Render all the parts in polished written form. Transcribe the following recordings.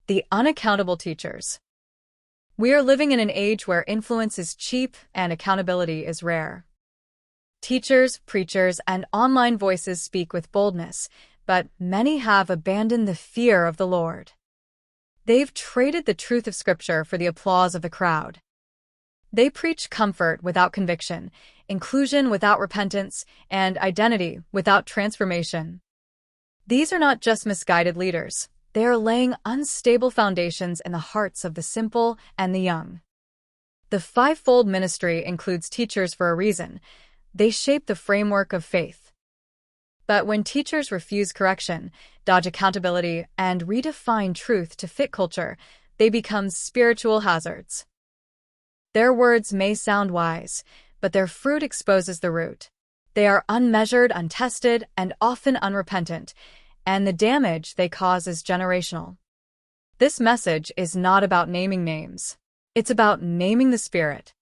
The unaccountable teachers. We are living in an age where influence is cheap and accountability is rare. Teachers, preachers, and online voices speak with boldness, but many have abandoned the fear of the Lord. They've traded the truth of Scripture for the applause of the crowd. They preach comfort without conviction, inclusion without repentance, and identity without transformation. These are not just misguided leaders. They are laying unstable foundations in the hearts of the simple and the young. The fivefold ministry includes teachers for a reason. They shape the framework of faith. But when teachers refuse correction, dodge accountability, and redefine truth to fit culture, they become spiritual hazards. Their words may sound wise, but their fruit exposes the root. They are unmeasured, untested, and often unrepentant, and the damage they cause is generational. This message is not about naming names. It's about naming the Spirit.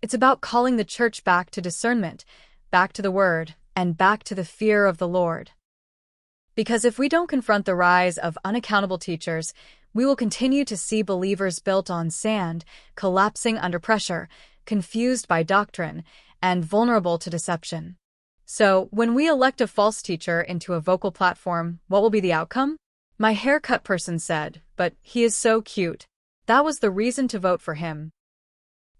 It's about calling the church back to discernment, back to the Word, and back to the fear of the Lord. Because if we don't confront the rise of unaccountable teachers, we will continue to see believers built on sand, collapsing under pressure, confused by doctrine, and vulnerable to deception. So, when we elect a false teacher into a vocal platform, what will be the outcome? My haircut person said, "But he is so cute." That was the reason to vote for him.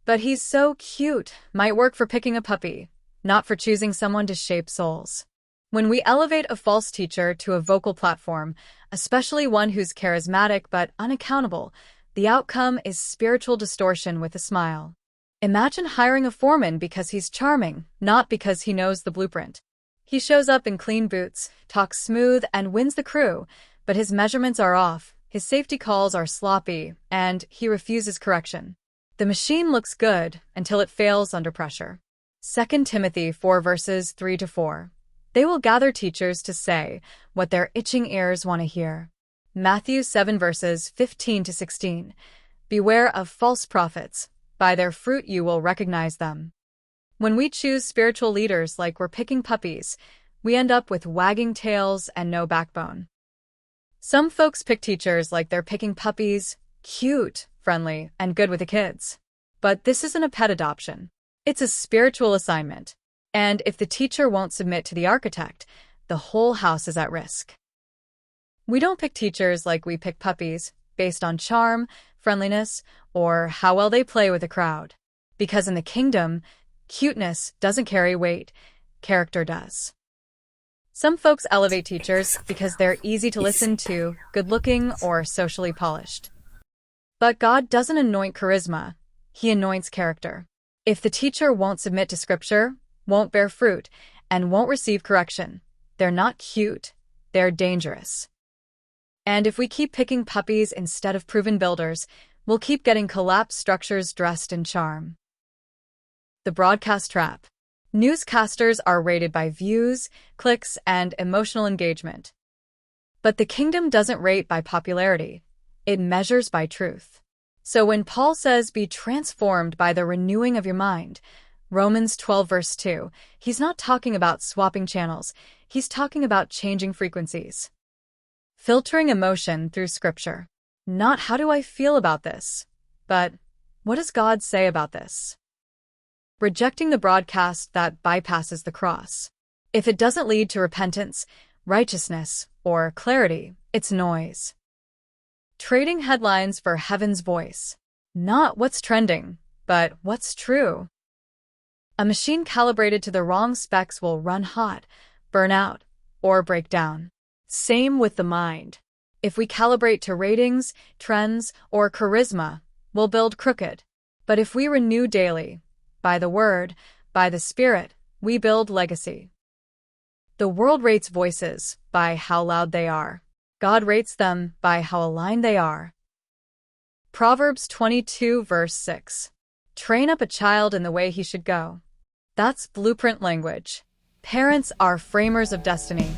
"But he's so cute" might work for picking a puppy, not for choosing someone to shape souls. When we elevate a false teacher to a vocal platform, especially one who's charismatic but unaccountable, the outcome is spiritual distortion with a smile. Imagine hiring a foreman because he's charming, not because he knows the blueprint. He shows up in clean boots, talks smooth, and wins the crew, but his measurements are off, his safety calls are sloppy, and he refuses correction. The machine looks good until it fails under pressure. 2 Timothy 4 verses 3-4. They will gather teachers to say what their itching ears want to hear. Matthew 7 verses 15-16. Beware of false prophets. By their fruit you will recognize them. When we choose spiritual leaders like we're picking puppies, we end up with wagging tails and no backbone. Some folks pick teachers like they're picking puppies, cute, friendly, and good with the kids. But this isn't a pet adoption. It's a spiritual assignment. And if the teacher won't submit to the architect, the whole house is at risk. We don't pick teachers like we pick puppies, based on charm, friendliness, or how well they play with the crowd. Because in the kingdom, cuteness doesn't carry weight, character does. Some folks elevate teachers because they're easy to listen to, good-looking, or socially polished. But God doesn't anoint charisma, He anoints character. If the teacher won't submit to Scripture, won't bear fruit, and won't receive correction, they're not cute, they're dangerous. And if we keep picking puppies instead of proven builders, we'll keep getting collapsed structures dressed in charm. The broadcast trap. Newscasters are rated by views, clicks, and emotional engagement. But the kingdom doesn't rate by popularity. It measures by truth. So when Paul says, "Be transformed by the renewing of your mind," Romans 12 verse 2, he's not talking about swapping channels. He's talking about changing frequencies. Filtering emotion through Scripture. Not "how do I feel about this?" but "what does God say about this?" Rejecting the broadcast that bypasses the cross. If it doesn't lead to repentance, righteousness, or clarity, it's noise. Trading headlines for heaven's voice. Not what's trending, but what's true. A machine calibrated to the wrong specs will run hot, burn out, or break down. Same with the mind. If we calibrate to ratings, trends, or charisma, we'll build crooked. But if we renew daily, by the Word, by the Spirit, we build legacy. The world rates voices by how loud they are. God rates them by how aligned they are. Proverbs 22 verse 6. Train up a child in the way he should go. That's blueprint language. Parents are framers of destiny.